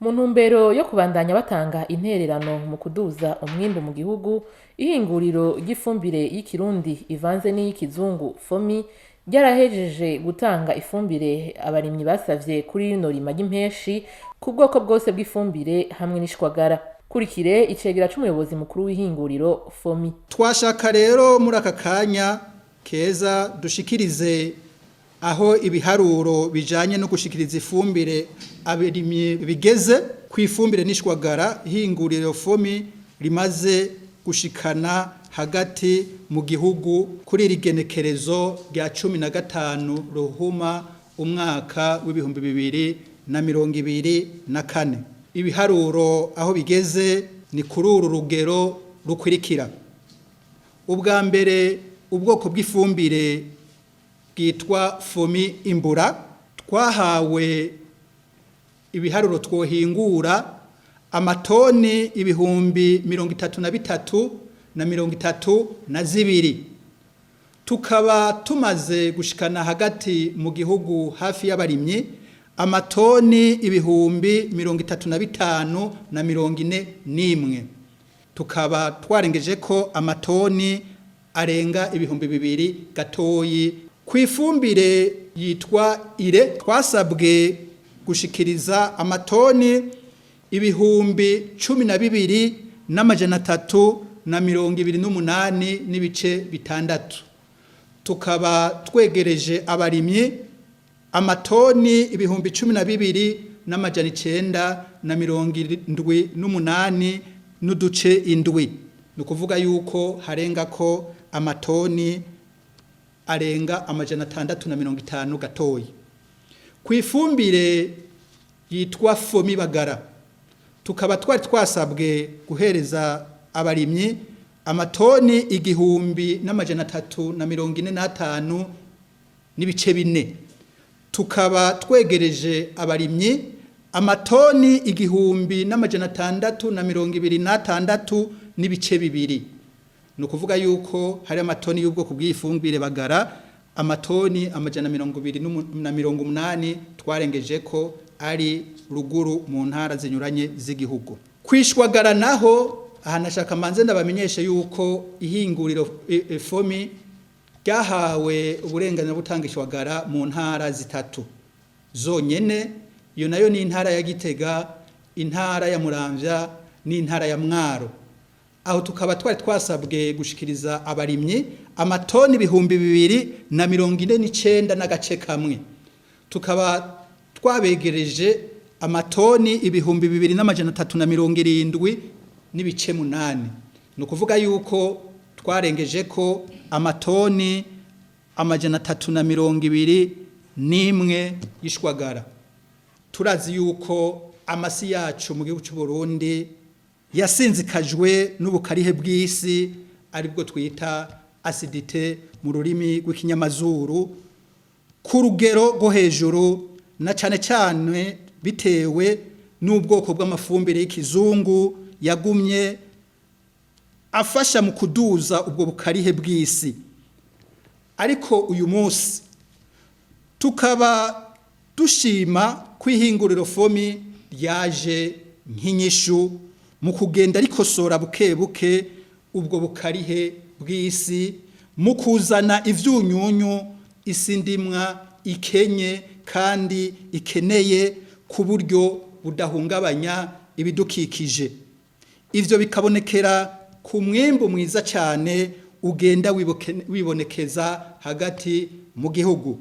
Mu ntumbero yo kubandanya batanga intererano mu kuduza umwimbu mu gihugu, ihinguriro ry'ifumbire y'ikirundi ivanze n'iy'ikizungu FOMI ryarahejeje gutanga ifumbire abarimyi basavye kuri rino rima ry'impeshi ku bwoko bwose bw'ifumbire hamwe n'ishwagara. Kurikire icegera c'umuyobozi mukuru w'ihinguriro FOMI. Twashaka rero muri aka kanya keza dushikirize aho ibiharuro bijanye no gushikiriza ifumbire abarimyi bigeze ku ifumbire n'ishwagara. Ihinguriro FOMI rimaze gushikana hagati mu gihugu kuri rigenekerezo rya 15 Ruhuma umwaka w'ibihumbi 2024. Ibiharuro aho bigeze ni kuri uru rugero rukurikira. Ubwa mbere, ubwoko bw'ifumbire bwitwa FOMI imbura twahawe ibiharuro twohingura amatoni ibihumbi 33,032. Tukaba tumaze gushikana hagati mu gihugu hafi y'abarimyi amatoni ibihumbi 35,041. Tukaba twarengeje ko amatoni arenga ibihumbi 2 gatoyi. Ku ifumbire yitwa ire twasabwe gushikiriza amatoni ibihumbi 12,328 n'ibice bitandatu. Tukaba twegereje abarimyi amatoni ibihumbi 12,978 n'uduce indwi. Nukuvuga yuko harenga ko amatoni arenga 650 gatoyi. Ku ifumbire yitwa FOMI bagara tukaba twari twasabwe guhereza abarimyi amatoni 1,345 n'ibice 4. Tukaba twegereje abarimyi amatoni 1,626 n'ibice 2. Nukuvuga yuko hari amatoni y'ubwoko bw'ifumbire bagara amatoni 280 twarengeje ko ari ruguru mu ntara zinyuranye z'igihugu. Kwishwagara naho ahanashaka manze ndabamenyeshe yuko ihinguriro FOMI ryahawe uburenganzira butanga ishwagara mu ntara zitatu zonyene. Iyo nayo ni intara ya Gitega, intara ya Muramvya n'intara ya Mwaro. Aho tukaba twari twasabwe gushikiriza abarimyi amatoni ibihumbi 249 n'agace kamwe. Tukaba twabegereje amatoni ibihumbi 2,370 n'ibice 8. Nukuvuga yuko twarengeje ko amatoni 321 y'ishwagara. Turazi yuko amasi yacu mu gihugu cy'u Burundi yasinzikajwe n'ubukarihe bw'isi aribwo twita acidite mu rurimi rw'ikinyamazuru ku rugero rwo hejuru, na cyane cyane bitewe n'ubwoko bw'amafumbire y'ikizungu yagumye afasha mu kuduza ubwo bukarihe bw'isi. Ariko uyu munsi tukaba dushima kwihinguriro FOMI ryaje nk'inyishu mu kugenda rikosora buke buke ubwo bukarihe bw'isi, mu kuzana ivyunyunyu isi ndimwa ikenye kandi ikeneye ku buryo budahungabanya ibidukikije. Ivyo bikabonekera ku mwimbu mwiza cyane ugenda wibonekeza hagati mu gihugu.